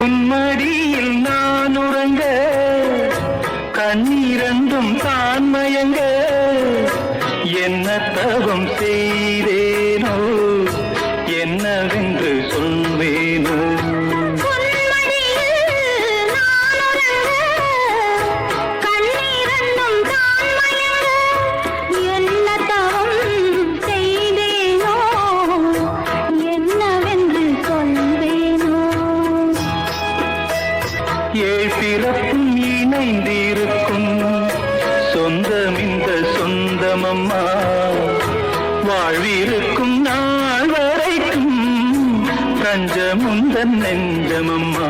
உன்மடியில் நான் உறங்க கண்ணீரண்டும் தான் மயங்க என்ன தவம் செய்தேனோ என்னவென்று சொல்வேனோ ஏழ் பிறப்பும் இணைந்திருக்கும் சொந்தம் இந்த சொந்தமம்மா வாழ்விருக்கும் நாள் வரைக்கும் தஞ்சமுந்தன் நெஞ்சமம்மா